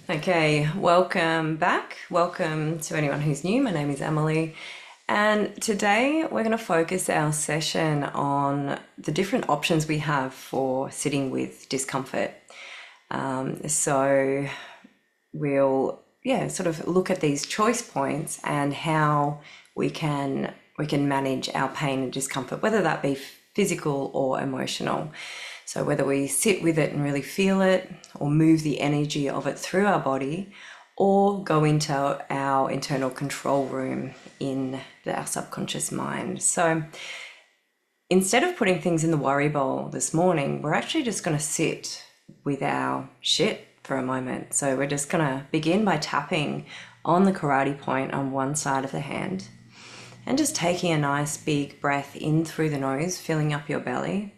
Okay, welcome back. Welcome to anyone who's new. My name is Emily, and today we're going to focus our session on the different options we have for sitting with discomfort. So we'll sort of look at these choice points and how we can manage our pain and discomfort, whether that be physical or emotional. So whether we sit with it and really feel it, or move the energy of it through our body, or go into our internal control room in our subconscious mind. So instead of putting things in the worry bowl this morning, we're actually just going to sit with our shit for a moment. So we're just going to begin by tapping on the karate point on one side of the hand and just taking a nice big breath in through the nose, filling up your belly.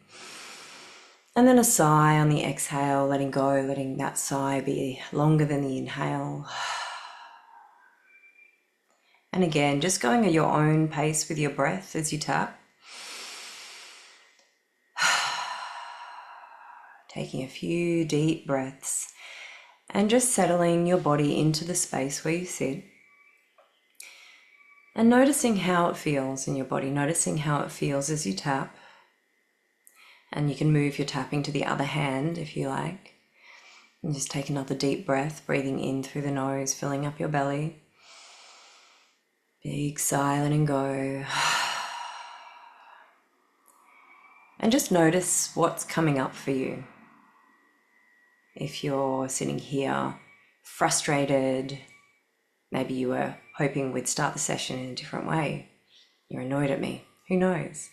And then a sigh on the exhale, letting go, letting that sigh be longer than the inhale. And again, just going at your own pace with your breath as you tap. Taking a few deep breaths and just settling your body into the space where you sit. And noticing how it feels in your body, noticing how it feels as you tap. And you can move your tapping to the other hand if you like. And just take another deep breath, breathing in through the nose, filling up your belly. Big sigh, letting go. And just notice what's coming up for you. If you're sitting here frustrated, maybe you were hoping we'd start the session in a different way. You're annoyed at me, who knows?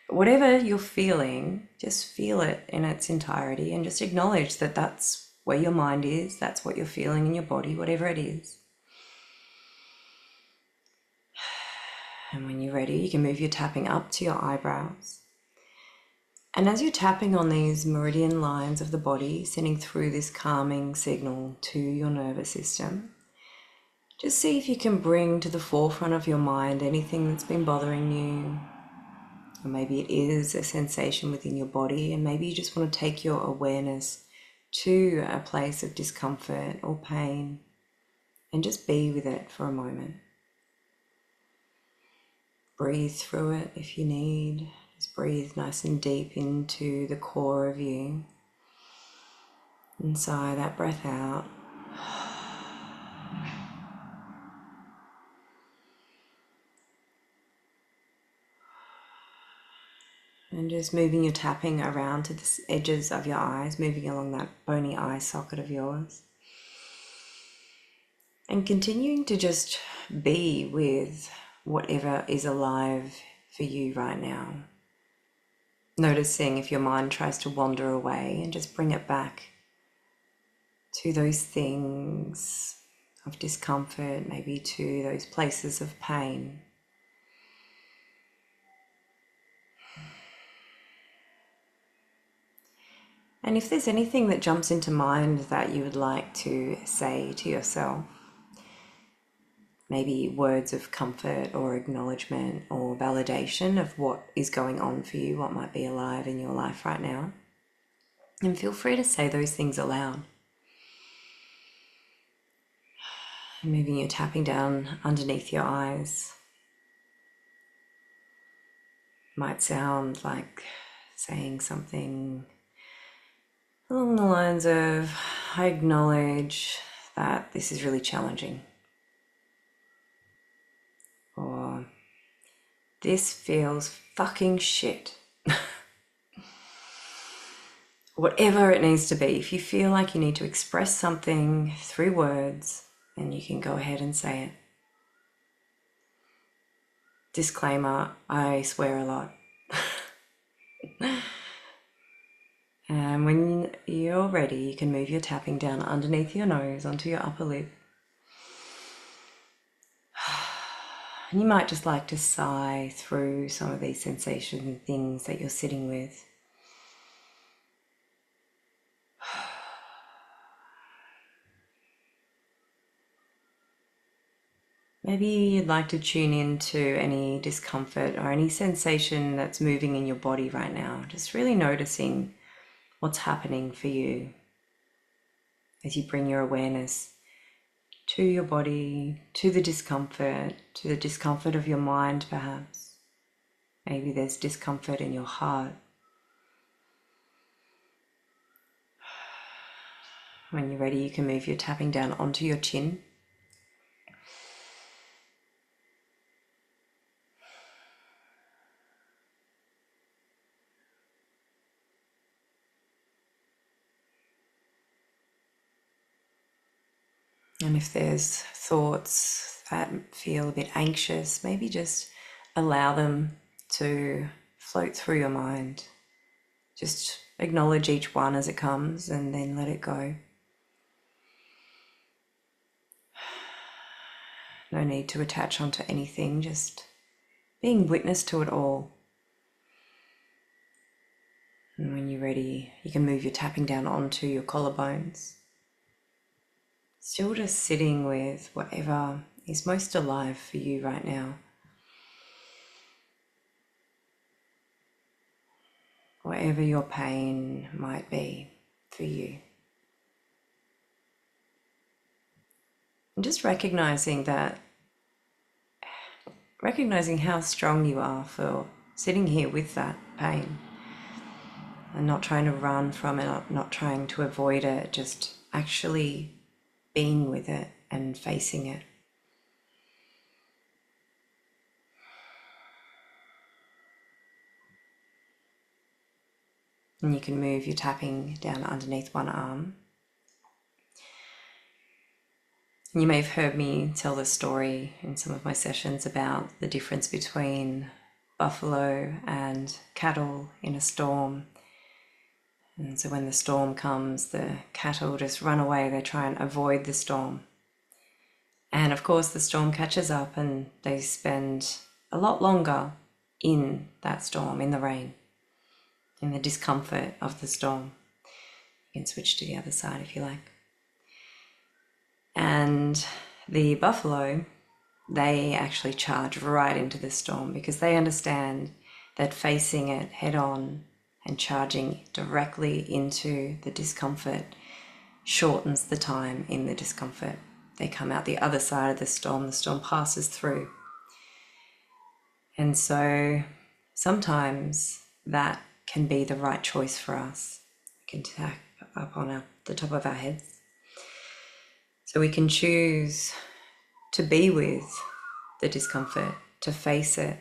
But whatever you're feeling, just feel it in its entirety and just acknowledge that that's where your mind is, that's what you're feeling in your body, whatever it is. And when you're ready, you can move your tapping up to your eyebrows. And as you're tapping on these meridian lines of the body, sending through this calming signal to your nervous system, just see if you can bring to the forefront of your mind anything that's been bothering you. Or maybe it is a sensation within your body, and maybe you just want to take your awareness to a place of discomfort or pain and just be with it for a moment. Breathe through it if you need. Just breathe nice and deep into the core of you. And sigh that breath out. And just moving your tapping around to the edges of your eyes, moving along that bony eye socket of yours. And continuing to just be with whatever is alive for you right now. Noticing if your mind tries to wander away, and just bring it back to those things of discomfort, maybe to those places of pain. And if there's anything that jumps into mind that you would like to say to yourself, maybe words of comfort or acknowledgement or validation of what is going on for you, what might be alive in your life right now, and feel free to say those things aloud. Moving your tapping down underneath your eyes. Might sound like saying something along the lines of, I acknowledge that this is really challenging. Or, this feels fucking shit. Whatever it needs to be. If you feel like you need to express something through words, then you can go ahead and say it. Disclaimer, I swear a lot. And when you're ready, you can move your tapping down underneath your nose onto your upper lip. And you might just like to sigh through some of these sensations and things that you're sitting with. Maybe you'd like to tune into any discomfort or any sensation that's moving in your body right now. Just really noticing what's happening for you as you bring your awareness to your body, to the discomfort of your mind perhaps. Maybe there's discomfort in your heart. When you're ready, you can move your tapping down onto your chin. And if there's thoughts that feel a bit anxious, maybe just allow them to float through your mind. Just acknowledge each one as it comes and then let it go. No need to attach onto anything, just being witness to it all. And when you're ready, you can move your tapping down onto your collarbones. Still just sitting with whatever is most alive for you right now. Whatever your pain might be for you. And just recognizing how strong you are for sitting here with that pain and not trying to run from it, not trying to avoid it, just actually being with it and facing it. And you can move your tapping down underneath one arm. And you may have heard me tell the story in some of my sessions about the difference between buffalo and cattle in a storm. And so when the storm comes, the cattle just run away, they try and avoid the storm. And of course the storm catches up and they spend a lot longer in that storm, in the rain, in the discomfort of the storm. You can switch to the other side if you like. And the buffalo, they actually charge right into the storm because they understand that facing it head on and charging directly into the discomfort shortens the time in the discomfort. They come out the other side of the storm passes through. And so sometimes that can be the right choice for us. We can tap up on the top of our heads. So we can choose to be with the discomfort, to face it,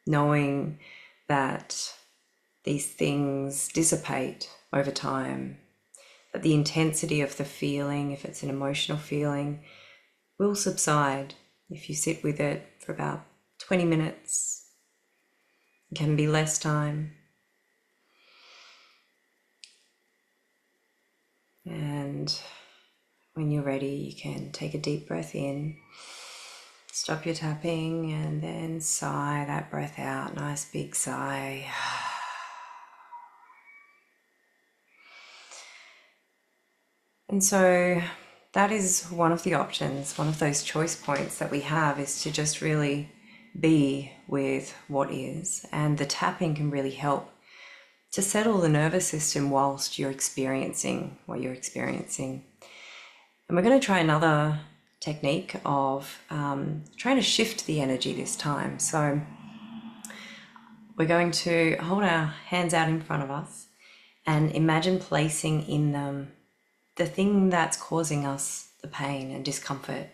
knowing that these things dissipate over time, that the intensity of the feeling, if it's an emotional feeling, will subside if you sit with it for about 20 minutes. It can be less time. And when you're ready, you can take a deep breath in, stop your tapping, and then sigh that breath out. Nice big sigh. And so that is one of the options, one of those choice points that we have, is to just really be with what is. And the tapping can really help to settle the nervous system whilst you're experiencing what you're experiencing. And we're going to try another technique of trying to shift the energy this time. So we're going to hold our hands out in front of us and imagine placing in them the thing that's causing us the pain and discomfort,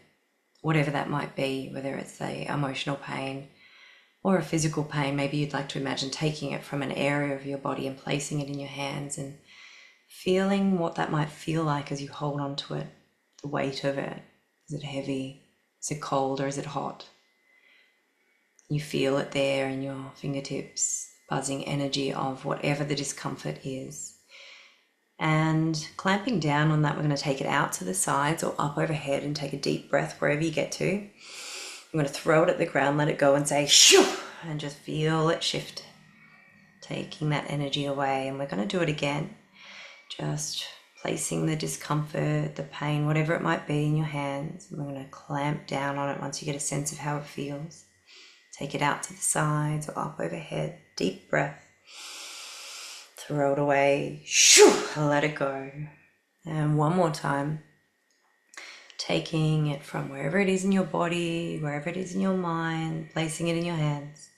whatever that might be, whether it's the emotional pain or a physical pain. Maybe you'd like to imagine taking it from an area of your body and placing it in your hands and feeling what that might feel like as you hold on to it, the weight of it. Is it heavy? Is it cold or is it hot? You feel it there in your fingertips, buzzing energy of whatever the discomfort is. And clamping down on that, we're going to take it out to the sides or up overhead and take a deep breath wherever you get to. I'm going to throw it at the ground, let it go and say shoo, and just feel it shift, taking that energy away. And we're going to do it again, just placing the discomfort, the pain, whatever it might be in your hands. And we're going to clamp down on it once you get a sense of how it feels. Take it out to the sides or up overhead, deep breath. Throw it away, shoo, let it go. And one more time, taking it from wherever it is in your body, wherever it is in your mind, placing it in your hands,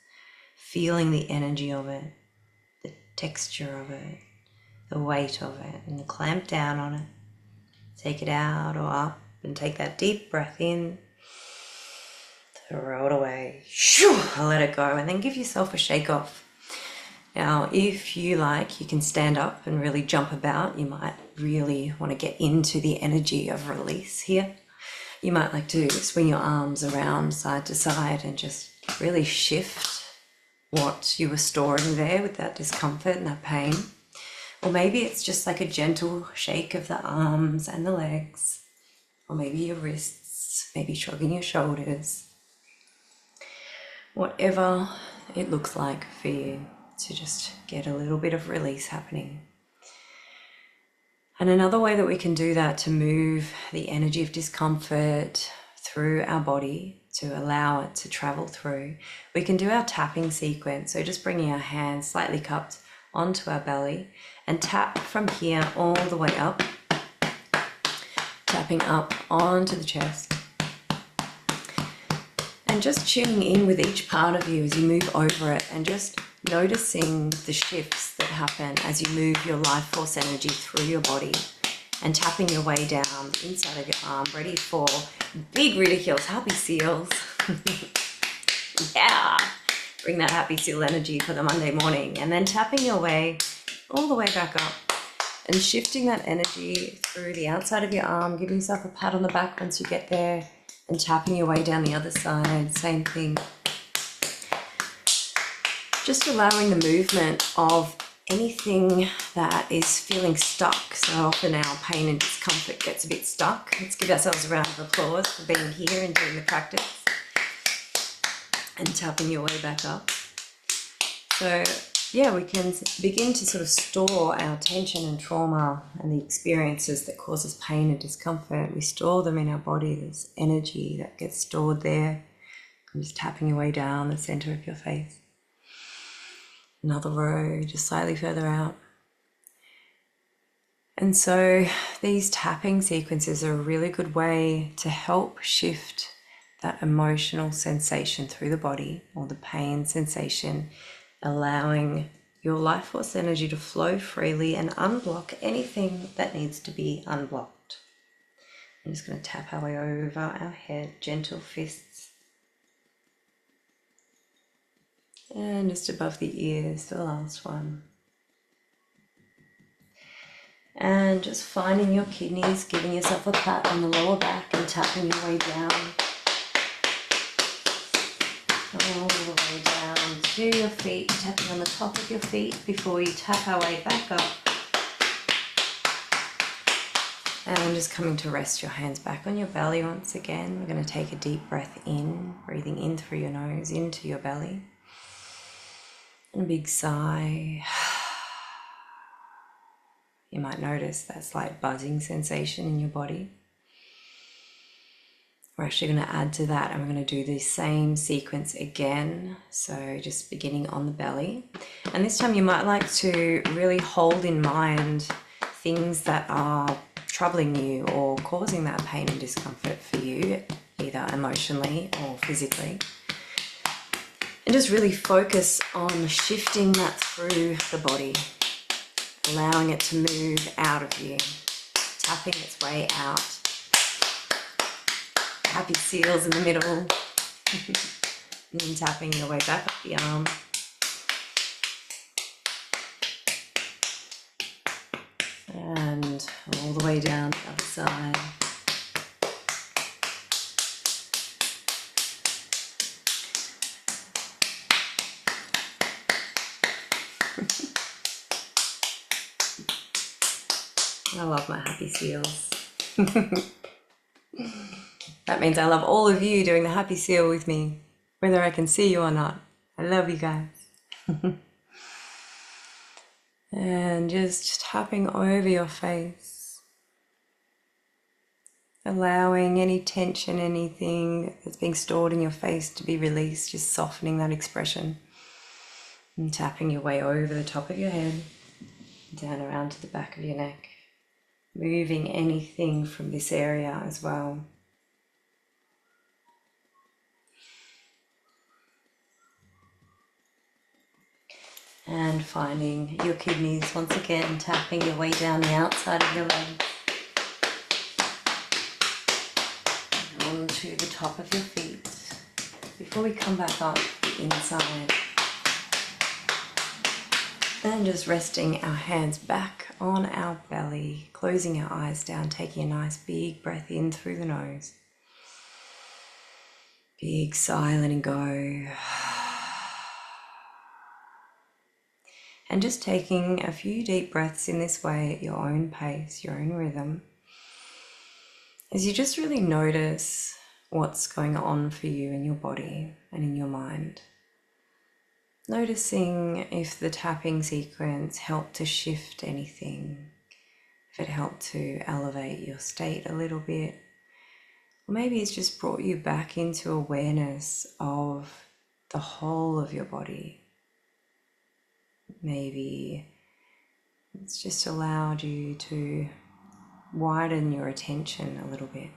feeling the energy of it, the texture of it, the weight of it, and clamp down on it. Take it out or up and take that deep breath in, throw it away, let it go, and then give yourself a shake off. Now, if you like, you can stand up and really jump about. You might really want to get into the energy of release here. You might like to swing your arms around side to side and just really shift what you were storing there with that discomfort and that pain. Or maybe it's just like a gentle shake of the arms and the legs, or maybe your wrists, maybe shrugging your shoulders. Whatever it looks like for you, to just get a little bit of release happening. And another way that we can do that to move the energy of discomfort through our body, to allow it to travel through, we can do our tapping sequence. So just bringing our hands slightly cupped onto our belly and tap from here all the way up, tapping up onto the chest. And just tuning in with each part of you as you move over it, and just noticing the shifts that happen as you move your life force energy through your body, and tapping your way down the inside of your arm, ready for big ridiculous happy seals. Yeah, bring that happy seal energy for the Monday morning, and then tapping your way all the way back up and shifting that energy through the outside of your arm. Give yourself a pat on the back once you get there, and tapping your way down the other side, same thing. Just allowing the movement of anything that is feeling stuck. So often our pain and discomfort gets a bit stuck. Let's give ourselves a round of applause for being here and doing the practice and tapping your way back up. So yeah, we can begin to sort of store our tension and trauma and the experiences that causes pain and discomfort. We store them in our body. There's energy that gets stored there. And just tapping your way down the center of your face. Another row, just slightly further out. And so these tapping sequences are a really good way to help shift that emotional sensation through the body, or the pain sensation, allowing your life force energy to flow freely and unblock anything that needs to be unblocked. I'm just going to tap our way over our head, gentle fists. And just above the ears, the last one. And just finding your kidneys, giving yourself a pat on the lower back and tapping your way down. All the way down to your feet, tapping on the top of your feet before you tap our way back up. And just coming to rest your hands back on your belly once again. We're going to take a deep breath in, breathing in through your nose into your belly. And a big sigh. You might notice that slight buzzing sensation in your body. We're actually going to add to that, and we're going to do the same sequence again. So just beginning on the belly. And this time you might like to really hold in mind things that are troubling you or causing that pain and discomfort for you, either emotionally or physically. And just really focus on shifting that through the body, allowing it to move out of you, tapping its way out. Happy seals in the middle, and then tapping your way back up the arm. And all the way down the other side. I love my happy seals. That means I love all of you doing the happy seal with me, whether I can see you or not. I love you guys. And just tapping over your face, allowing any tension, anything that's being stored in your face to be released, just softening that expression. And tapping your way over the top of your head, down around to the back of your neck. moving anything from this area as well. And finding your kidneys once again, tapping your way down the outside of your legs onto the top of your feet. Before we come back up the inside, and just resting our hands back on our belly, closing our eyes down, taking a nice big breath in through the nose. Big sigh, letting go. And just taking a few deep breaths in this way at your own pace, your own rhythm, as you just really notice what's going on for you in your body and in your mind. Noticing if the tapping sequence helped to shift anything, if it helped to elevate your state a little bit, or maybe it's just brought you back into awareness of the whole of your body. Maybe it's just allowed you to widen your attention a little bit.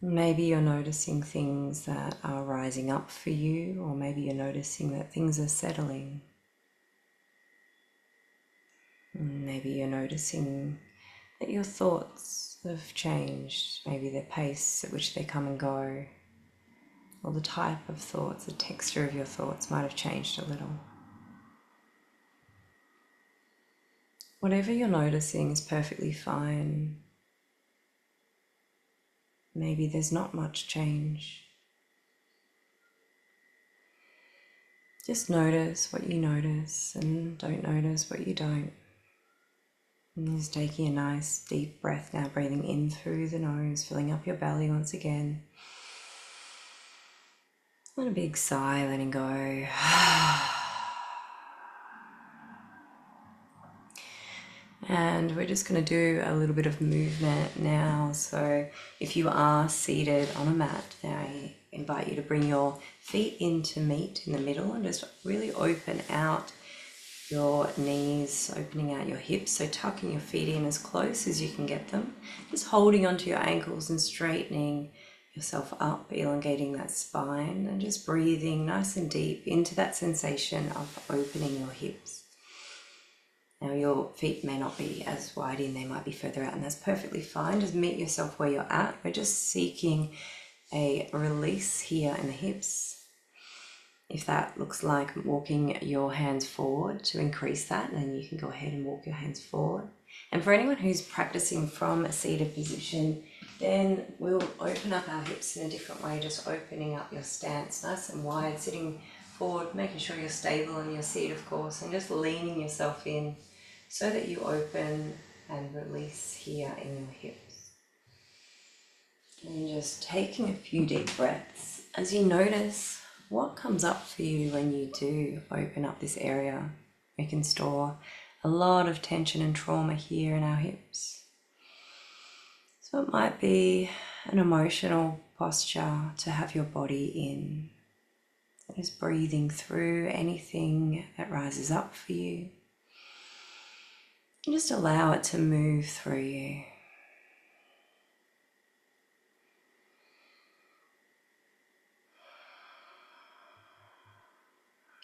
Maybe you're noticing things that are rising up for you, or maybe you're noticing that things are settling. Maybe you're noticing that your thoughts have changed, maybe the pace at which they come and go, or the type of thoughts, the texture of your thoughts might have changed a little. Whatever you're noticing is perfectly fine. Maybe there's not much change. Just notice what you notice and don't notice what you don't. And just taking a nice deep breath now, breathing in through the nose, filling up your belly once again. And a big sigh, letting go. And we're just going to do a little bit of movement now. So if you are seated on a mat, now I invite you to bring your feet in to meet in the middle and just really open out your knees, opening out your hips. So tucking your feet in as close as you can get them. Just holding onto your ankles and straightening yourself up, elongating that spine, and just breathing nice and deep into that sensation of opening your hips. Now your feet may not be as wide in, they might be further out, and that's perfectly fine. Just meet yourself where you're at. We're just seeking a release here in the hips. If that looks like walking your hands forward to increase that, then you can go ahead and walk your hands forward. And for anyone who's practicing from a seated position, then we'll open up our hips in a different way, just opening up your stance nice and wide, sitting forward, making sure you're stable in your seat, of course, and just leaning yourself in so that you open and release here in your hips. And just taking a few deep breaths as you notice what comes up for you when you do open up this area. We can store a lot of tension and trauma here in our hips. So it might be an emotional posture to have your body in. Just breathing through anything that rises up for you. And just allow it to move through you.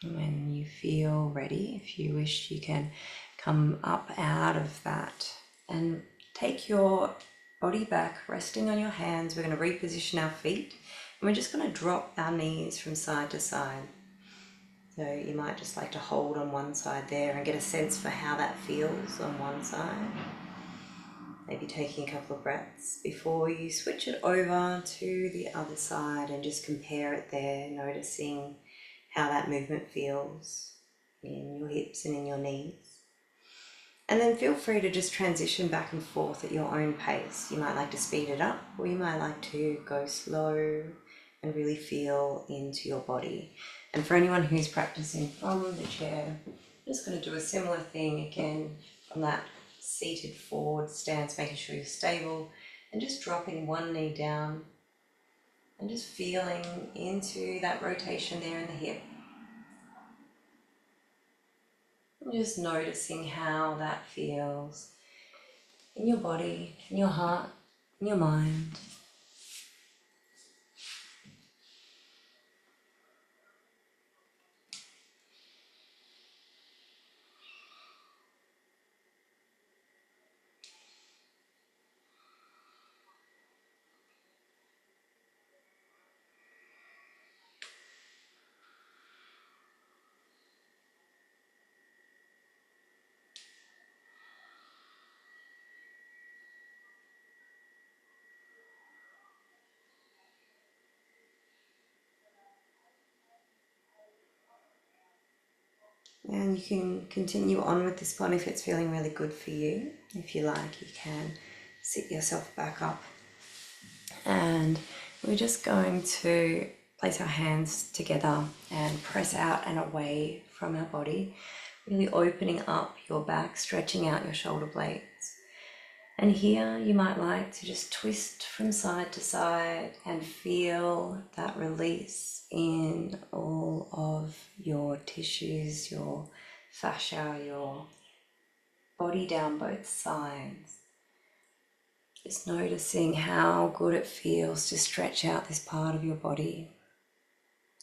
When you feel ready, if you wish, you can come up out of that and take your body back, resting on your hands. We're going to reposition our feet, and we're just going to drop our knees from side to side. So you might just like to hold on one side there and get a sense for how that feels on one side. Maybe taking a couple of breaths before you switch it over to the other side and just compare it there, noticing how that movement feels in your hips and in your knees. And then feel free to just transition back and forth at your own pace. You might like to speed it up, or you might like to go slow and really feel into your body. And for anyone who's practicing from the chair, I'm just going to do a similar thing again from that seated forward stance, making sure you're stable, and just dropping one knee down and just feeling into that rotation there in the hip. And just noticing how that feels in your body, in your heart, in your mind. And you can continue on with this one if it's feeling really good for you. If you like, you can sit yourself back up. And we're just going to place our hands together and press out and away from our body, really opening up your back, stretching out your shoulder blades. And here you might like to just twist from side to side and feel that release in all of your tissues, your fascia, your body down both sides. Just noticing how good it feels to stretch out this part of your body.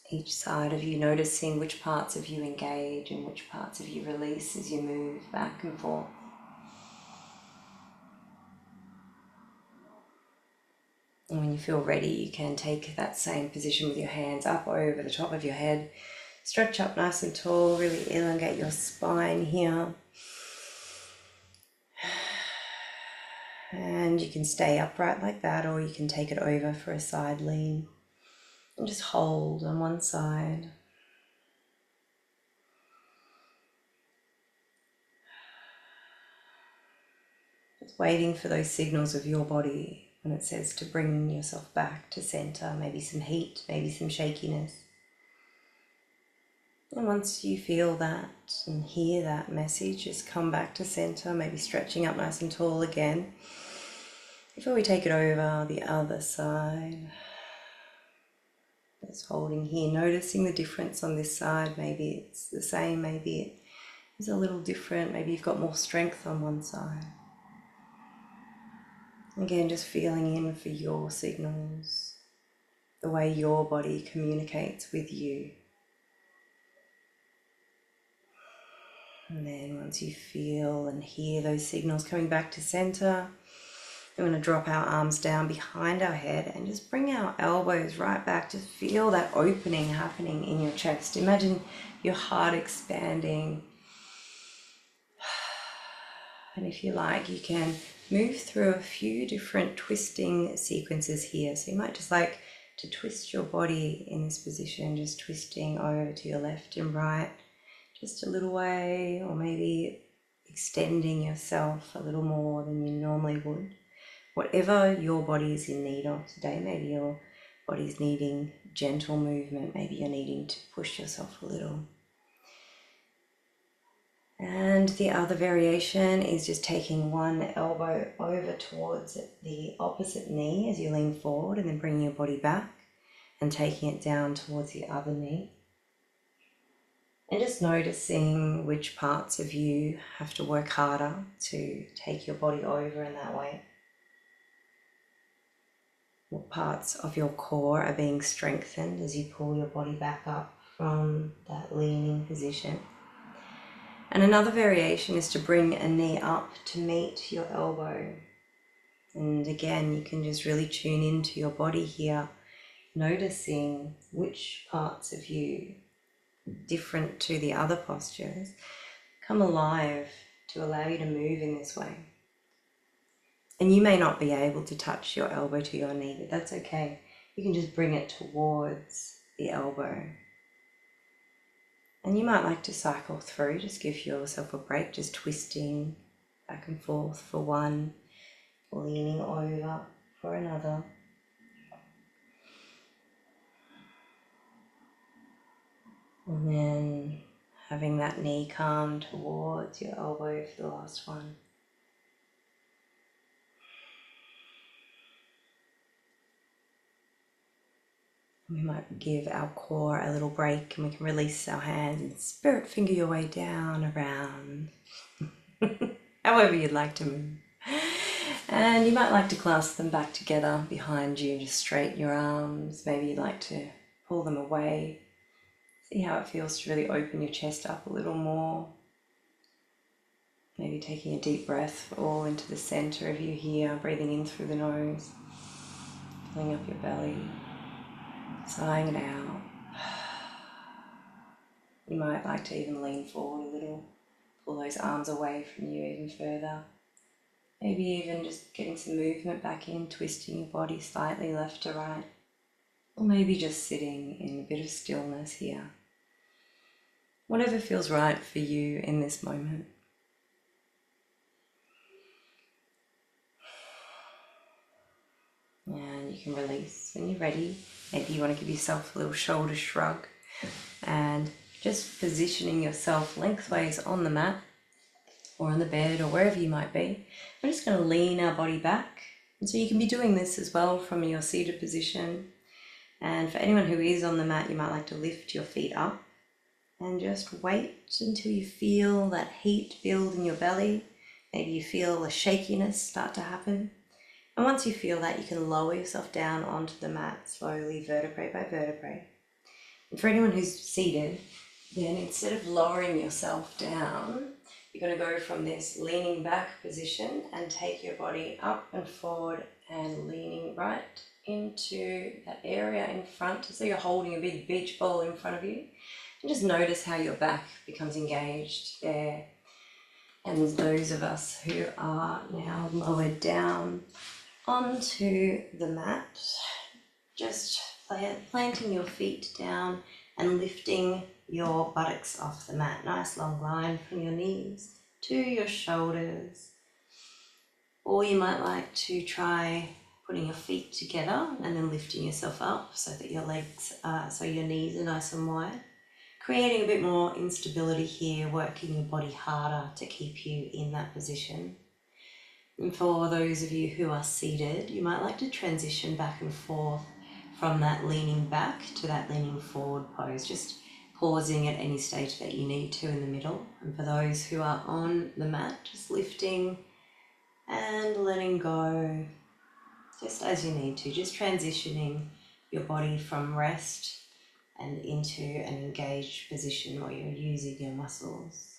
Each side of you, noticing which parts of you engage and which parts of you release as you move back and forth. And when you feel ready, you can take that same position with your hands up over the top of your head. Stretch up nice and tall, really elongate your spine here. And you can stay upright like that, or you can take it over for a side lean. And just hold on one side. Just waiting for those signals of your body when it says to bring yourself back to center, maybe some heat, maybe some shakiness. And once you feel that and hear that message, just come back to center, maybe stretching up nice and tall again. Before we take it over the other side, just holding here, noticing the difference on this side. Maybe it's the same, maybe it is a little different, maybe you've got more strength on one side. Again, just feeling in for your signals, the way your body communicates with you. And then once you feel and hear those signals coming back to center, we're going to drop our arms down behind our head and just bring our elbows right back. Just feel that opening happening in your chest. Imagine your heart expanding. And if you like, you can move through a few different twisting sequences here. So you might just like to twist your body in this position, just twisting over to your left and right, just a little way, or maybe extending yourself a little more than you normally would. Whatever your body is in need of today, maybe your body's needing gentle movement, maybe you're needing to push yourself a little. And the other variation is just taking one elbow over towards the opposite knee as you lean forward, and then bringing your body back and taking it down towards the other knee. And just noticing which parts of you have to work harder to take your body over in that way. What parts of your core are being strengthened as you pull your body back up from that leaning position. And another variation is to bring a knee up to meet your elbow. And again, you can just really tune into your body here, noticing which parts of you, different to the other postures, come alive to allow you to move in this way. And you may not be able to touch your elbow to your knee, but that's okay. You can just bring it towards the elbow. And you might like to cycle through, just give yourself a break, just twisting back and forth for one, leaning over for another. And then having that knee come towards your elbow for the last one. We might give our core a little break and we can release our hands and spirit finger your way down, around, however you'd like to move. And you might like to clasp them back together behind you, just straighten your arms. Maybe you'd like to pull them away. See how it feels to really open your chest up a little more. Maybe taking a deep breath all into the center of you here, breathing in through the nose, filling up your belly, sighing it out. You might like to even lean forward a little, pull those arms away from you even further. Maybe even just getting some movement back in, twisting your body slightly left to right. Or maybe just sitting in a bit of stillness here. Whatever feels right for you in this moment. And you can release when you're ready. Maybe you want to give yourself a little shoulder shrug and just positioning yourself lengthways on the mat or on the bed or wherever you might be. We're just going to lean our body back. And so you can be doing this as well from your seated position. And for anyone who is on the mat, you might like to lift your feet up and just wait until you feel that heat build in your belly. Maybe you feel a shakiness start to happen. And once you feel that, you can lower yourself down onto the mat slowly, vertebrae by vertebrae. And for anyone who's seated, then instead of lowering yourself down, you're going to go from this leaning back position and take your body up and forward and leaning right into that area in front. So you're holding a big beach ball in front of you. And just notice how your back becomes engaged there. And those of us who are now lowered down onto the mat, just planting your feet down and lifting your buttocks off the mat. Nice long line from your knees to your shoulders. Or you might like to try putting your feet together and then lifting yourself up so that your legs, so your knees are nice and wide. Creating a bit more instability here, working your body harder to keep you in that position. And for those of you who are seated, you might like to transition back and forth from that leaning back to that leaning forward pose, just pausing at any stage that you need to in the middle. And for those who are on the mat, just lifting and letting go, just as you need to, just transitioning your body from rest and into an engaged position where you're using your muscles.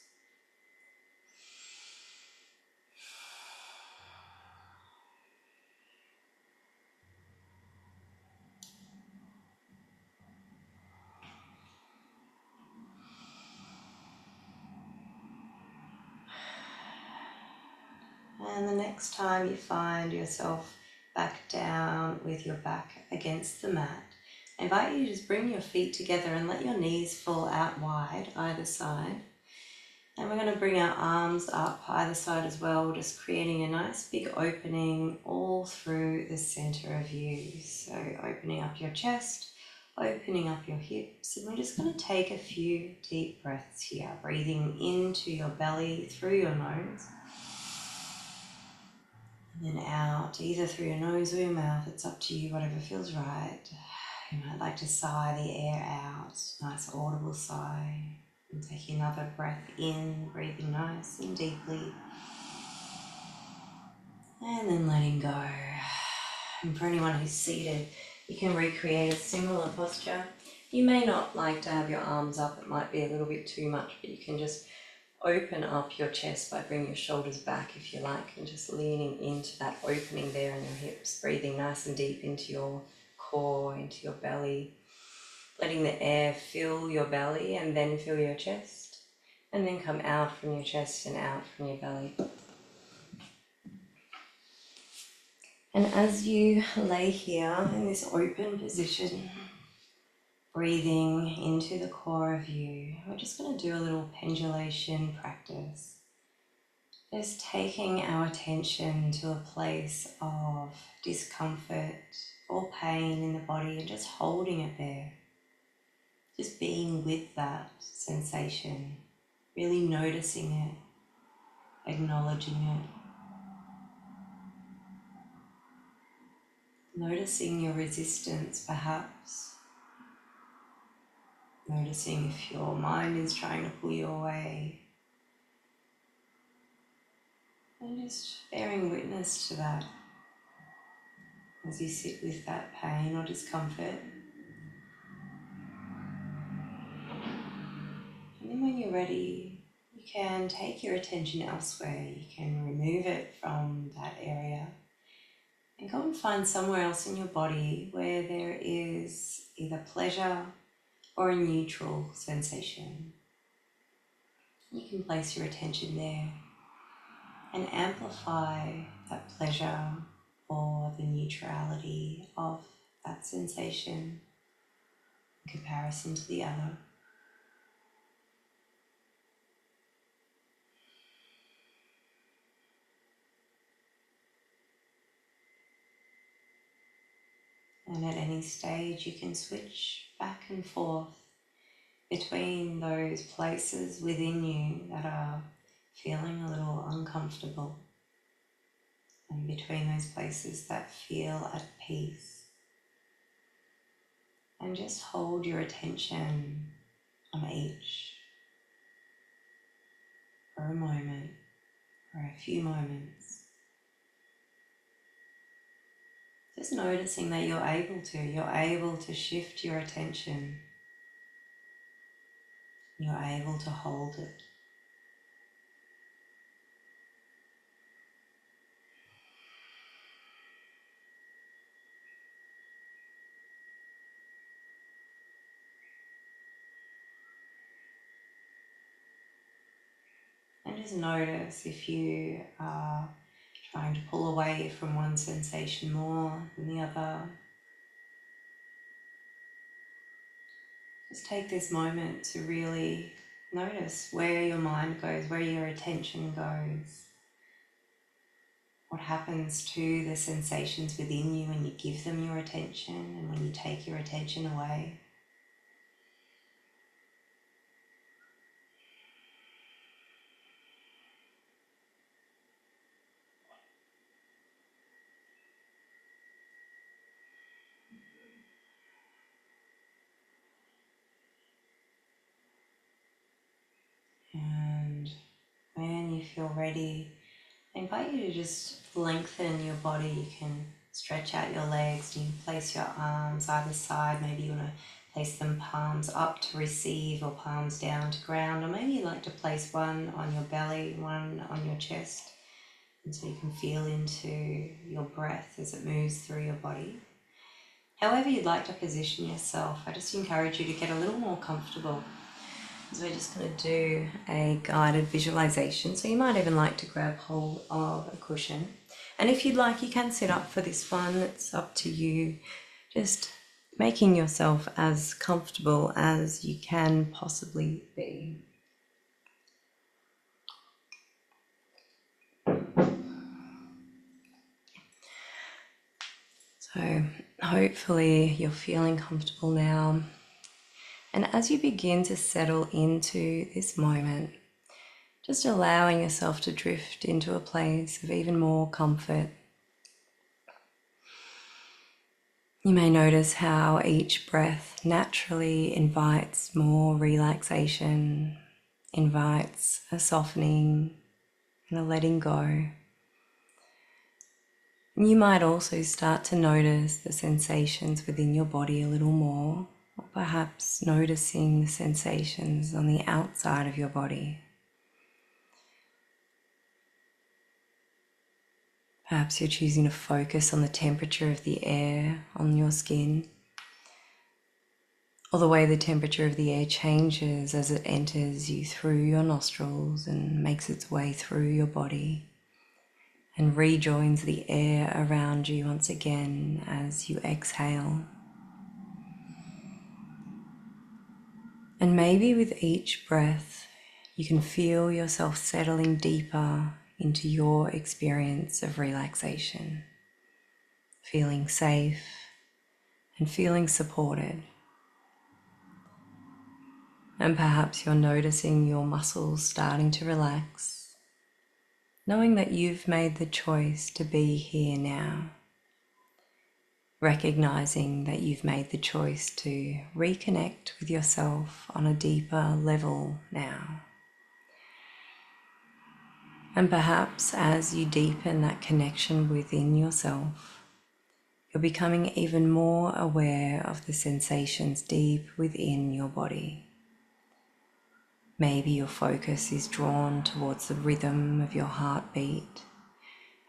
And the next time you find yourself back down with your back against the mat, I invite you to just bring your feet together and let your knees fall out wide either side. And we're going to bring our arms up either side as well, just creating a nice big opening all through the center of you. So opening up your chest, opening up your hips, and we're just going to take a few deep breaths here, breathing into your belly through your nose. And then out, either through your nose or your mouth. It's up to you, whatever feels right. You might like to sigh the air out, nice audible sigh. And taking another breath in, breathing nice and deeply. And then letting go. And for anyone who's seated, you can recreate a similar posture. You may not like to have your arms up, it might be a little bit too much, but you can just open up your chest by bringing your shoulders back if you like, and just leaning into that opening there in your hips, breathing nice and deep into your core, into your belly, letting the air fill your belly and then fill your chest, and then come out from your chest and out from your belly. And as you lay here in this open position, breathing into the core of you, we're just going to do a little pendulation practice. Just taking our attention to a place of discomfort or pain in the body and just holding it there. Just being with that sensation, really noticing it, acknowledging it. Noticing your resistance perhaps, Noticing if your mind is trying to pull you away, and just bearing witness to that as you sit with that pain or discomfort. And then when you're ready, you can take your attention elsewhere. You can remove it from that area and go and find somewhere else in your body where there is either pleasure or a neutral sensation. You can place your attention there and amplify that pleasure or the neutrality of that sensation in comparison to the other. And at any stage you can switch back and forth between those places within you that are feeling a little uncomfortable and between those places that feel at peace. And just hold your attention on each for a moment or a few moments. Just noticing that you're able to shift your attention. You're able to hold it. And just notice if you are trying to pull away from one sensation more than the other. Just take this moment to really notice where your mind goes, where your attention goes. What happens to the sensations within you when you give them your attention and when you take your attention away. And when you feel ready, I invite you to just lengthen your body. You can stretch out your legs, you can place your arms either side. Maybe you want to place them palms up to receive or palms down to ground, or maybe you like to place one on your belly, one on your chest, and so you can feel into your breath as it moves through your body. However you'd like to position yourself, I just encourage you to get a little more comfortable. So we're just going to do a guided visualization. So you might even like to grab hold of a cushion. And if you'd like, you can sit up for this one. It's up to you. Just making yourself as comfortable as you can possibly be. So hopefully you're feeling comfortable now. And as you begin to settle into this moment, just allowing yourself to drift into a place of even more comfort. You may notice how each breath naturally invites more relaxation, invites a softening and a letting go. And you might also start to notice the sensations within your body a little more, or perhaps noticing the sensations on the outside of your body. Perhaps you're choosing to focus on the temperature of the air on your skin, or the way the temperature of the air changes as it enters you through your nostrils and makes its way through your body and rejoins the air around you once again as you exhale. And maybe with each breath, you can feel yourself settling deeper into your experience of relaxation, feeling safe and feeling supported. And perhaps you're noticing your muscles starting to relax, knowing that you've made the choice to be here now. recognizing that you've made the choice to reconnect with yourself on a deeper level now. And perhaps as you deepen that connection within yourself, you're becoming even more aware of the sensations deep within your body. Maybe your focus is drawn towards the rhythm of your heartbeat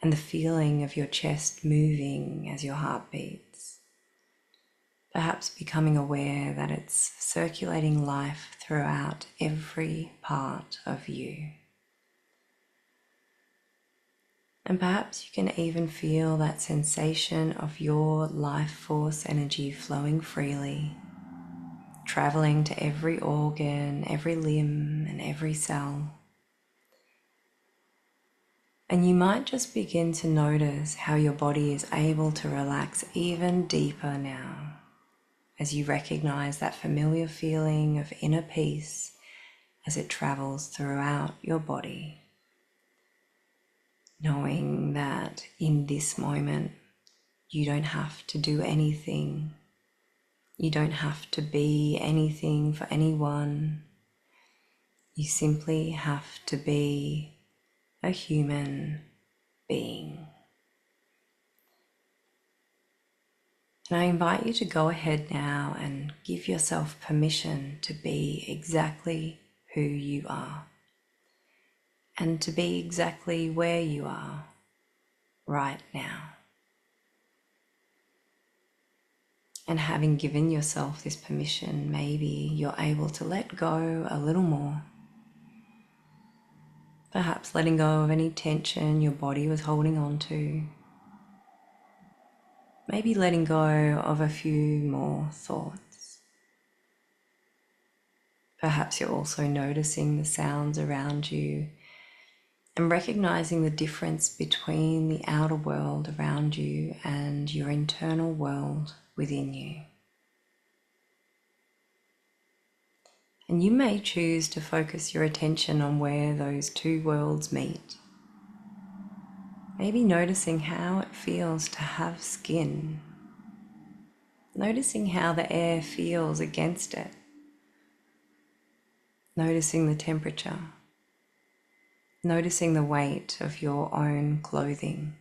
and the feeling of your chest moving as your heart beats. Perhaps becoming aware that it's circulating life throughout every part of you. And perhaps you can even feel that sensation of your life force energy flowing freely, traveling to every organ, every limb, and every cell. And you might just begin to notice how your body is able to relax even deeper now, as you recognize that familiar feeling of inner peace as it travels throughout your body. Knowing that in this moment, you don't have to do anything. You don't have to be anything for anyone. You simply have to be a human being. And I invite you to go ahead now and give yourself permission to be exactly who you are, and to be exactly where you are right now. And having given yourself this permission, maybe you're able to let go a little more. Perhaps letting go of any tension your body was holding on to. Maybe letting go of a few more thoughts. Perhaps you're also noticing the sounds around you and recognizing the difference between the outer world around you and your internal world within you. And you may choose to focus your attention on where those two worlds meet. Maybe noticing how it feels to have skin. Noticing how the air feels against it. Noticing the temperature. Noticing the weight of your own clothing.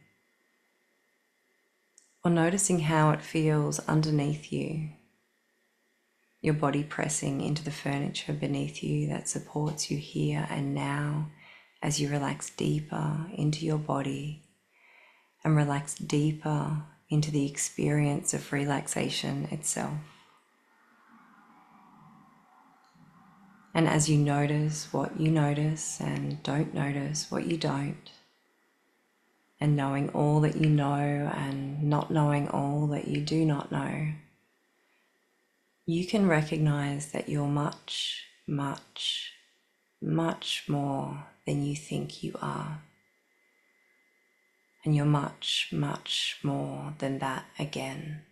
Or noticing how it feels underneath you. Your body pressing into the furniture beneath you that supports you here and now as you relax deeper into your body and relax deeper into the experience of relaxation itself. And as you notice what you notice and don't notice what you don't, and knowing all that you know and not knowing all that you do not know, you can recognize that you're much, much, much more than you think you are. And you're much, much more than that again.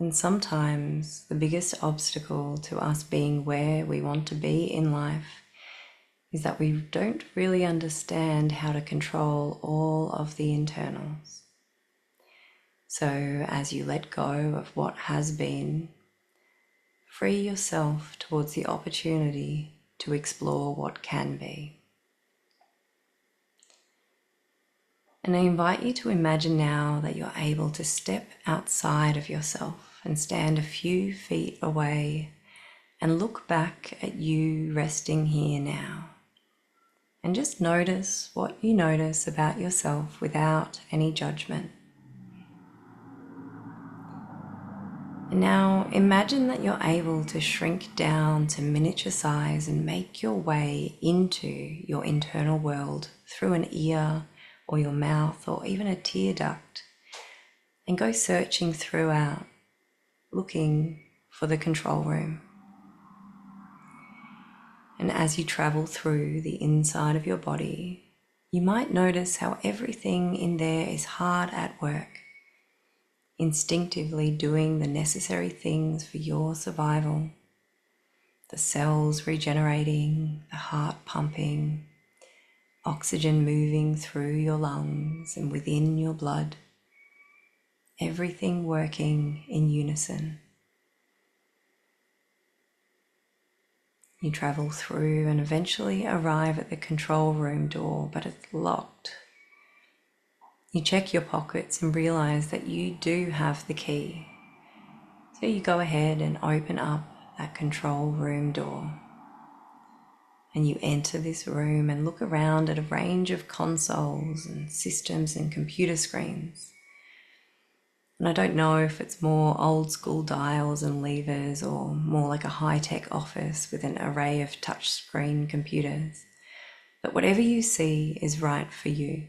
And sometimes the biggest obstacle to us being where we want to be in life is that we don't really understand how to control all of the internals. So as you let go of what has been, free yourself towards the opportunity to explore what can be. And I invite you to imagine now that you're able to step outside of yourself and stand a few feet away and look back at you resting here now. And just notice what you notice about yourself without any judgment. And now imagine that you're able to shrink down to miniature size and make your way into your internal world through an ear or your mouth or even a tear duct, and go searching throughout, looking for the control room. And as you travel through the inside of your body, you might notice how everything in there is hard at work, instinctively doing the necessary things for your survival. The cells regenerating, the heart pumping, oxygen moving through your lungs and within your blood, everything working in unison. You travel through and eventually arrive at the control room door, but it's locked. You check your pockets and realize that you do have the key. So you go ahead and open up that control room door. And you enter this room and look around at a range of consoles and systems and computer screens. And I don't know if it's more old school dials and levers or more like a high-tech office with an array of touchscreen computers. But whatever you see is right for you.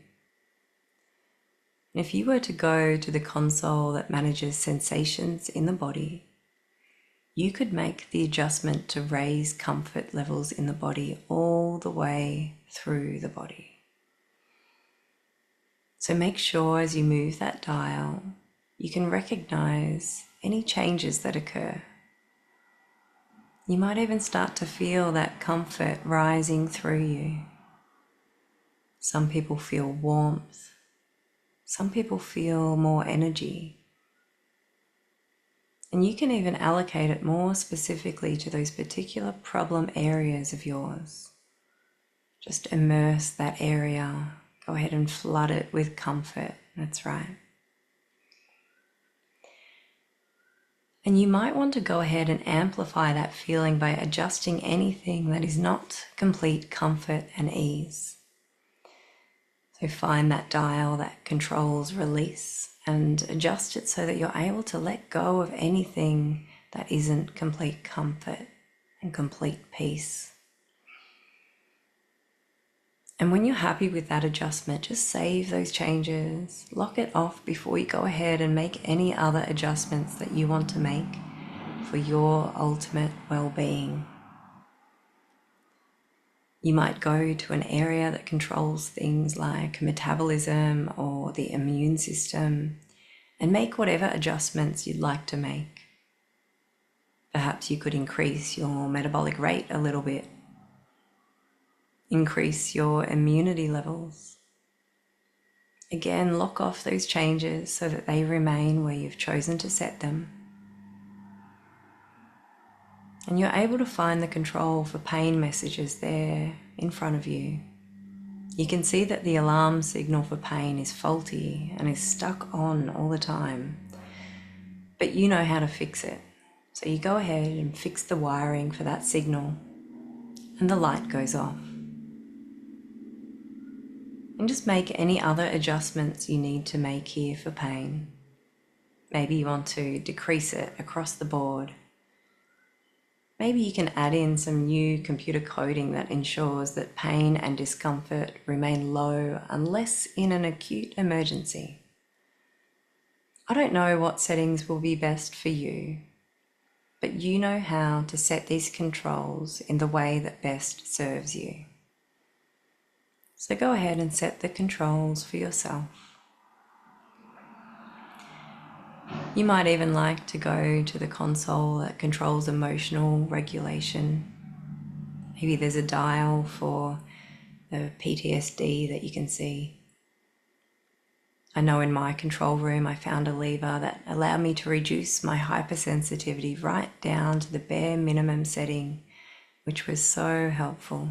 And if you were to go to the console that manages sensations in the body, you could make the adjustment to raise comfort levels in the body all the way through the body. So make sure as you move that dial, you can recognize any changes that occur. You might even start to feel that comfort rising through you. Some people feel warmth. Some people feel more energy. And you can even allocate it more specifically to those particular problem areas of yours. Just immerse that area. Go ahead and flood it with comfort. That's right. And you might want to go ahead and amplify that feeling by adjusting anything that is not complete comfort and ease. So find that dial that controls release and adjust it so that you're able to let go of anything that isn't complete comfort and complete peace. And when you're happy with that adjustment, just save those changes, lock it off before you go ahead and make any other adjustments that you want to make for your ultimate well-being. You might go to an area that controls things like metabolism or the immune system and make whatever adjustments you'd like to make. Perhaps you could increase your metabolic rate a little bit. Increase your immunity levels. Again, lock off those changes so that they remain where you've chosen to set them. And you're able to find the control for pain messages there in front of you. You can see that the alarm signal for pain is faulty and is stuck on all the time, but you know how to fix it. So you go ahead and fix the wiring for that signal and the light goes off. And just make any other adjustments you need to make here for pain. Maybe you want to decrease it across the board. Maybe you can add in some new computer coding that ensures that pain and discomfort remain low unless in an acute emergency. I don't know what settings will be best for you, but you know how to set these controls in the way that best serves you. So go ahead and set the controls for yourself. You might even like to go to the console that controls emotional regulation. Maybe there's a dial for the PTSD that you can see. I know in my control room I found a lever that allowed me to reduce my hypersensitivity right down to the bare minimum setting, which was so helpful.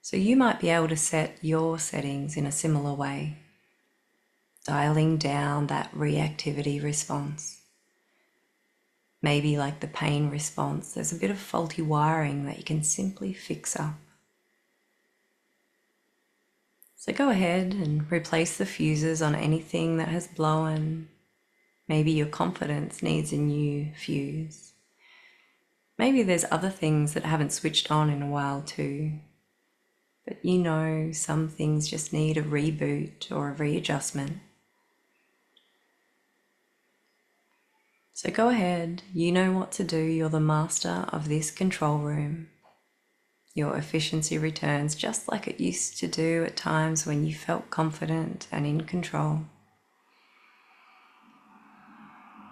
So you might be able to set your settings in a similar way, dialing down that reactivity response. Maybe like the pain response, there's a bit of faulty wiring that you can simply fix up. So go ahead and replace the fuses on anything that has blown. Maybe your confidence needs a new fuse. Maybe there's other things that haven't switched on in a while too. But you know, some things just need a reboot or a readjustment. So go ahead, you know what to do. You're the master of this control room. Your efficiency returns just like it used to do at times when you felt confident and in control.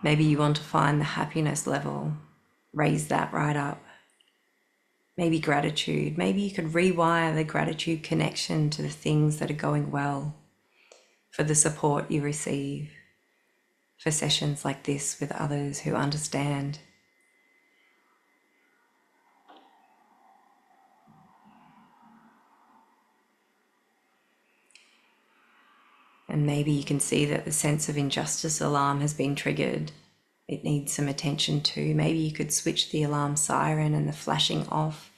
Maybe you want to find the happiness level, raise that right up. maybe gratitude. Maybe you could rewire the gratitude connection to the things that are going well, for the support you receive, for sessions like this with others who understand. And maybe you can see that the sense of injustice alarm has been triggered. It needs some attention too. Maybe you could switch the alarm siren and the flashing off,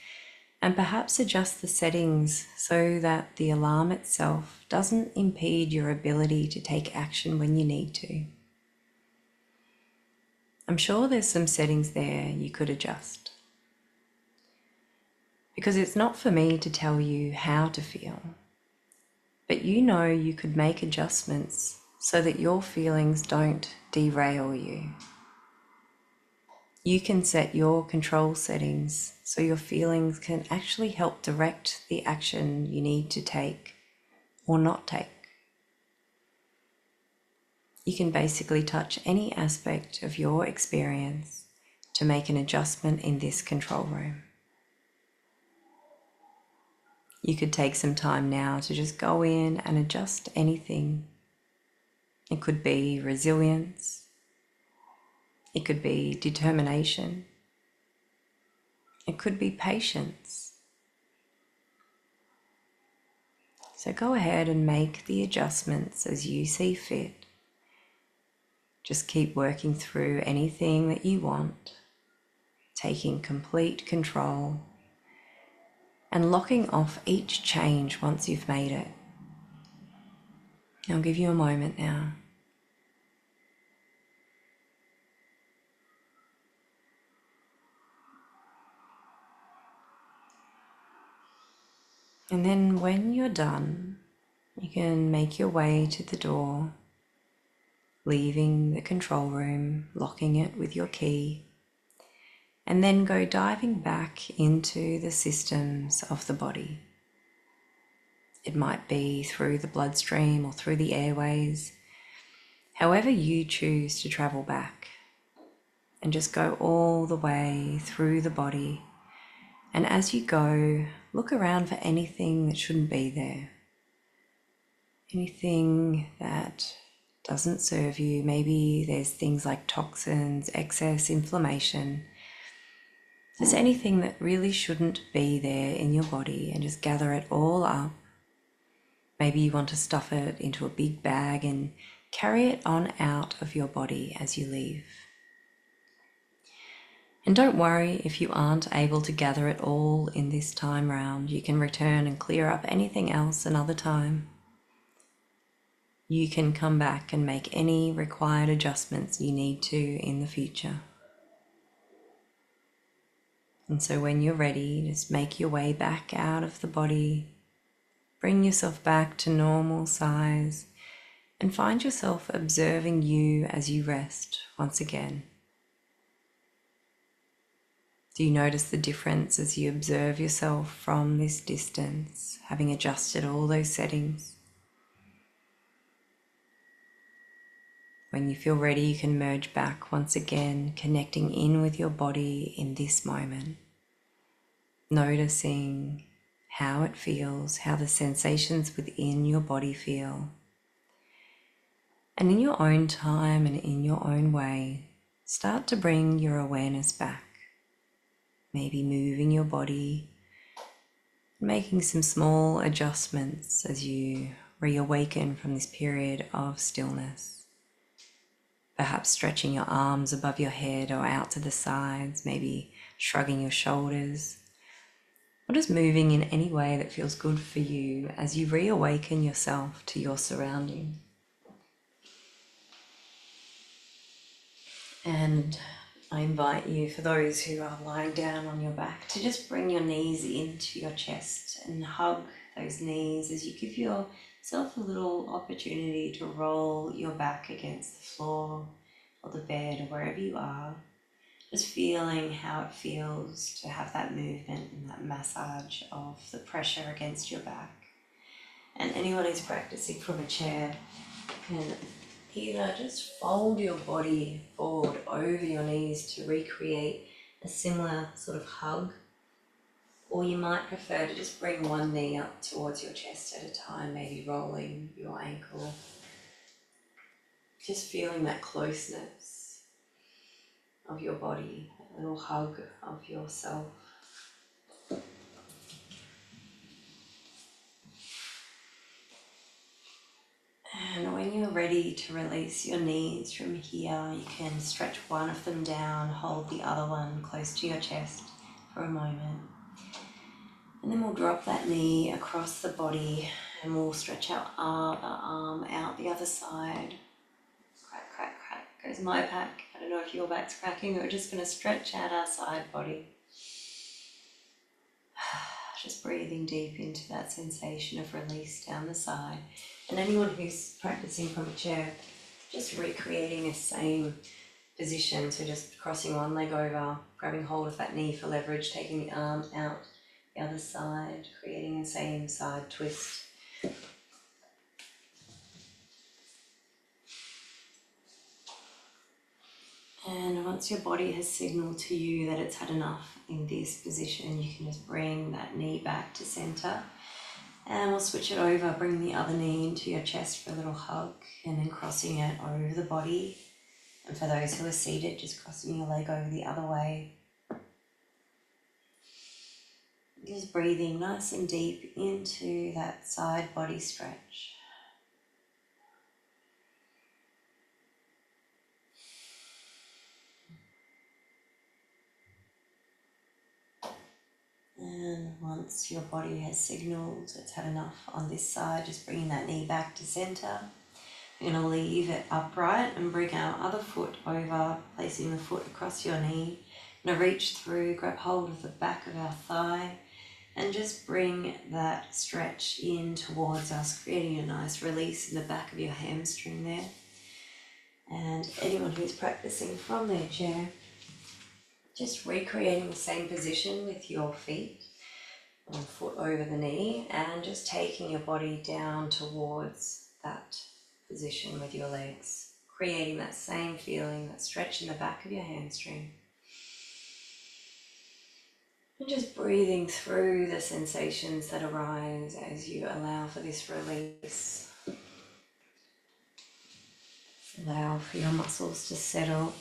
and perhaps adjust the settings so that the alarm itself doesn't impede your ability to take action when you need to. I'm sure there's some settings there you could adjust, because it's not for me to tell you how to feel, but you could make adjustments so that your feelings don't derail you. You can set your control settings so your feelings can actually help direct the action you need to take or not take. You can basically touch any aspect of your experience to make an adjustment in this control room. You could take some time now to just go in and adjust anything. It could be resilience. It could be determination. It could be patience. So go ahead and make the adjustments as you see fit. Just keep working through anything that you want, taking complete control and locking off each change once you've made it. I'll give you a moment now. And then when you're done, you can make your way to the door, leaving the control room, locking it with your key, and then go diving back into the systems of the body. It might be through the bloodstream or through the airways, however you choose to travel back, and just go all the way through the body. And as you go, look around for anything that shouldn't be there, anything that doesn't serve you. Maybe there's things like toxins, excess inflammation. If there's anything that really shouldn't be there in your body, and just gather it all up. Maybe you want to stuff it into a big bag and carry it on out of your body as you leave. And don't worry if you aren't able to gather it all in this time round. You can return and clear up anything else another time. You can come back and make any required adjustments you need to in the future. And so when you're ready, just make your way back out of the body. Bring yourself back to normal size and find yourself observing you as you rest once again. Do you notice the difference as you observe yourself from this distance, having adjusted all those settings? When you feel ready, you can merge back once again, connecting in with your body in this moment, noticing how it feels, how the sensations within your body feel. And in your own time and in your own way, start to bring your awareness back. Maybe moving your body, making some small adjustments as you reawaken from this period of stillness. Perhaps stretching your arms above your head or out to the sides, maybe shrugging your shoulders, or just moving in any way that feels good for you as you reawaken yourself to your surroundings. And I invite you, for those who are lying down on your back, to just bring your knees into your chest and hug those knees as you give yourself a little opportunity to roll your back against the floor or the bed or wherever you are. Just feeling how it feels to have that movement and that massage of the pressure against your back. And anyone who's practicing from a chair can either just fold your body forward over your knees to recreate a similar sort of hug, Or you might prefer to just bring one knee up towards your chest at a time, maybe rolling your ankle. Just feeling that closeness of your body, a little hug of yourself. And when you're ready to release your knees from here, you can stretch one of them down, hold the other one close to your chest for a moment. And then we'll drop that knee across the body and we'll stretch our other arm out the other side. Crack, crack, crack goes my back. I don't know if your back's cracking. We're just going to stretch out our side body. Just breathing deep into that sensation of release down the side. And anyone who's practicing from a chair, just recreating the same position. So just crossing one leg over, grabbing hold of that knee for leverage, taking the arm out the other side, creating the same side twist. And once your body has signaled to you that it's had enough in this position, you can just bring that knee back to center. And we'll switch it over, bring the other knee into your chest for a little hug, and then crossing it over the body. And for those who are seated, just crossing your leg over the other way. Just breathing nice and deep into that side body stretch. And once your body has signaled it's had enough on this side, just bringing that knee back to center. We're going to leave it upright and bring our other foot over, placing the foot across your knee. We're going to reach through, grab hold of the back of our thigh, and just bring that stretch in towards us, creating a nice release in the back of your hamstring there. And anyone who's practicing from their chair, just recreating the same position with your feet, one foot over the knee, and just taking your body down towards that position with your legs, creating that same feeling, that stretch in the back of your hamstring. And just breathing through the sensations that arise as you allow for this release. Allow for your muscles to settle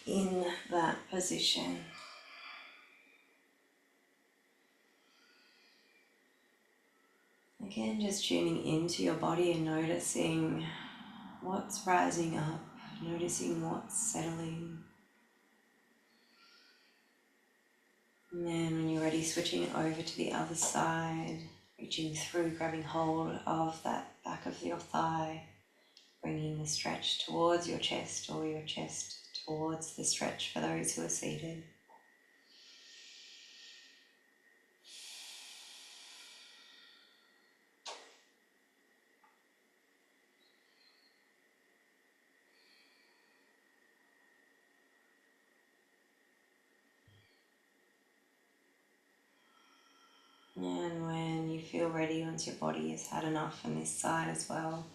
in that position. Again, just tuning into your body and noticing what's rising up, noticing what's settling. And then when you're ready, switching it over to the other side, reaching through, grabbing hold of that back of your thigh, bringing the stretch towards your chest or your chest towards the stretch for those who are seated. And when you feel ready, once your body has had enough on this side as well,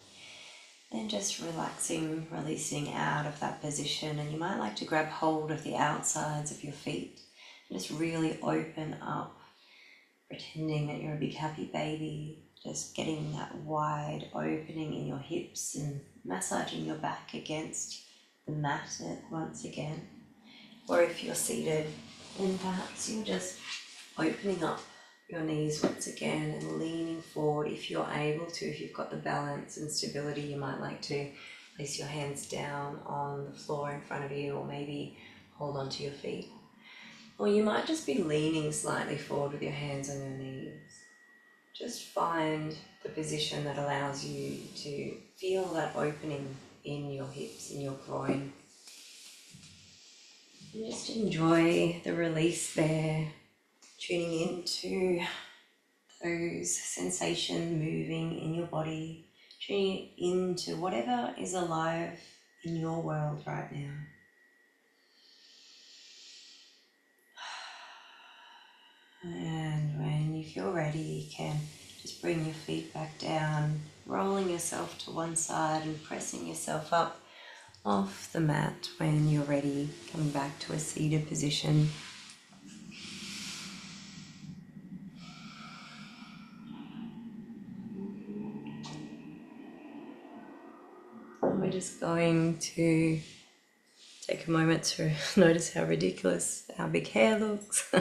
then just relaxing, releasing out of that position. And you might like to grab hold of the outsides of your feet and just really open up, pretending that you're a big happy baby, just getting that wide opening in your hips and massaging your back against the mat once again. Or if you're seated, then perhaps you're just opening up your knees once again and leaning forward if you're able to. If you've got the balance and stability, you might like to place your hands down on the floor in front of you, or maybe hold onto your feet. Or you might just be leaning slightly forward with your hands on your knees. Just find the position that allows you to feel that opening in your hips, in your groin. And just enjoy the release there, tuning into those sensations moving in your body, tuning into whatever is alive in your world right now. And when you feel ready, you can just bring your feet back down, rolling yourself to one side and pressing yourself up off the mat. When you're ready, coming back to a seated position. We're just going to take a moment to notice how ridiculous our big hair looks.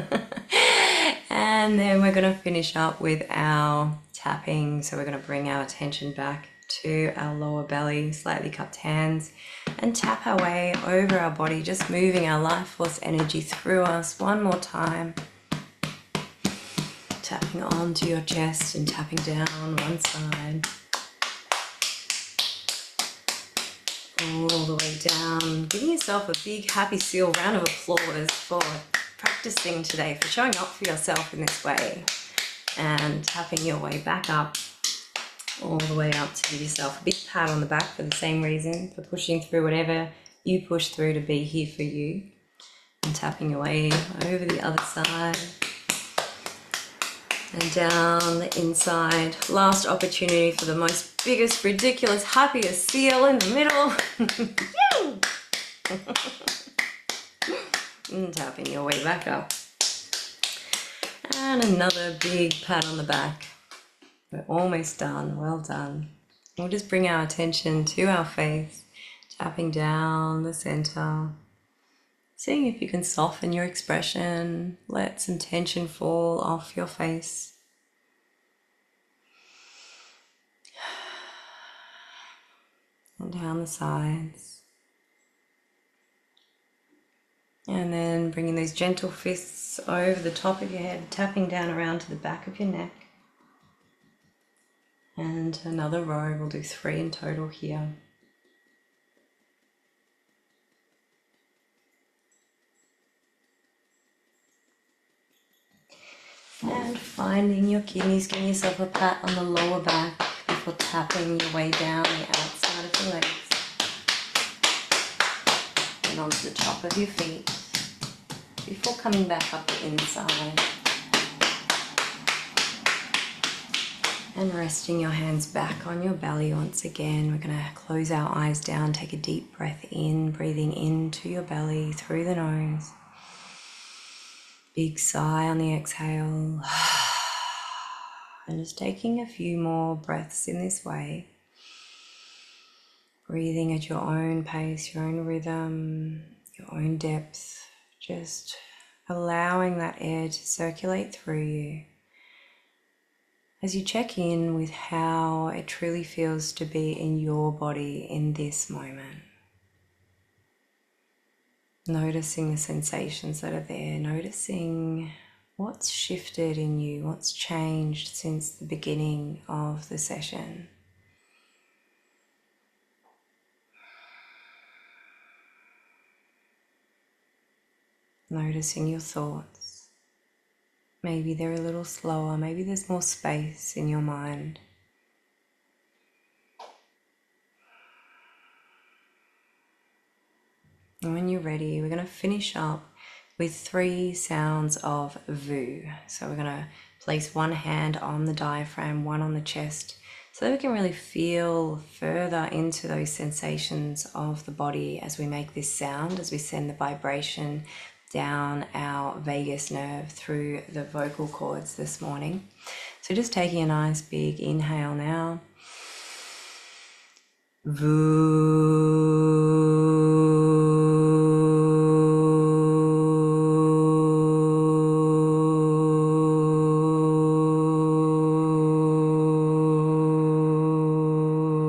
And then we're going to finish up with our tapping. So we're going to bring our attention back to our lower belly, slightly cupped hands, and tap our way over our body, just moving our life force energy through us one more time. Tapping onto your chest and tapping down one side. All the way down. Giving yourself a big happy seal round of applause for practicing today, for showing up for yourself in this way, and tapping your way back up, all the way up to give yourself a big pat on the back for the same reason, for pushing through whatever you push through to be here for you, and tapping your way over the other side and down the inside. Last opportunity for the most biggest, ridiculous, happiest seal in the middle. And tapping your way back up. And another big pat on the back. We're almost done. Well done. We'll just bring our attention to our face, tapping down the center. Seeing if you can soften your expression, let some tension fall off your face. And down the sides. And then bringing those gentle fists over the top of your head, tapping down around to the back of your neck. And another row, we'll do 3 in total here. And finding your kidneys, giving yourself a pat on the lower back before tapping your way down the outside of the legs. And onto the top of your feet before coming back up the inside. And resting your hands back on your belly once again. We're going to close our eyes down, take a deep breath in, breathing into your belly through the nose. Big sigh on the exhale. And just taking a few more breaths in this way. Breathing at your own pace, your own rhythm, your own depth. Just allowing that air to circulate through you. As you check in with how it truly feels to be in your body in this moment. Noticing the sensations that are there, noticing what's shifted in you, what's changed since the beginning of the session. Noticing your thoughts. Maybe they're a little slower, maybe there's more space in your mind. And when you're ready, we're going to finish up with 3 sounds of vu. So we're going to place one hand on the diaphragm, one on the chest, so that we can really feel further into those sensations of the body as we make this sound, as we send the vibration down our vagus nerve through the vocal cords this morning. So just taking a nice big inhale now.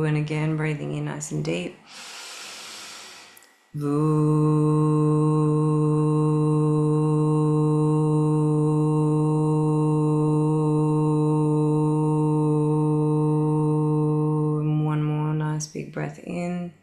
And again, breathing in nice and deep. Big breath in.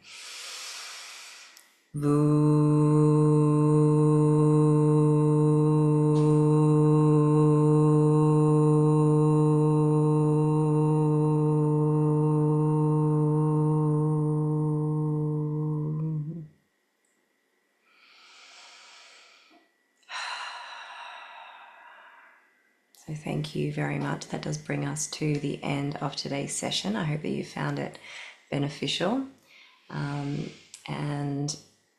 So thank you very much. That does bring us to the end of today's session. I hope that you found it beneficial. And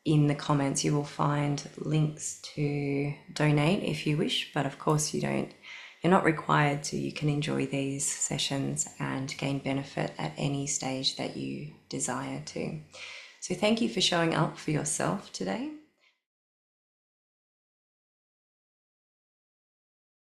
in the comments you will find links to donate if you wish, but of course you don't you're not required to. You can enjoy these sessions and gain benefit at any stage that you desire to. So thank you for showing up for yourself today.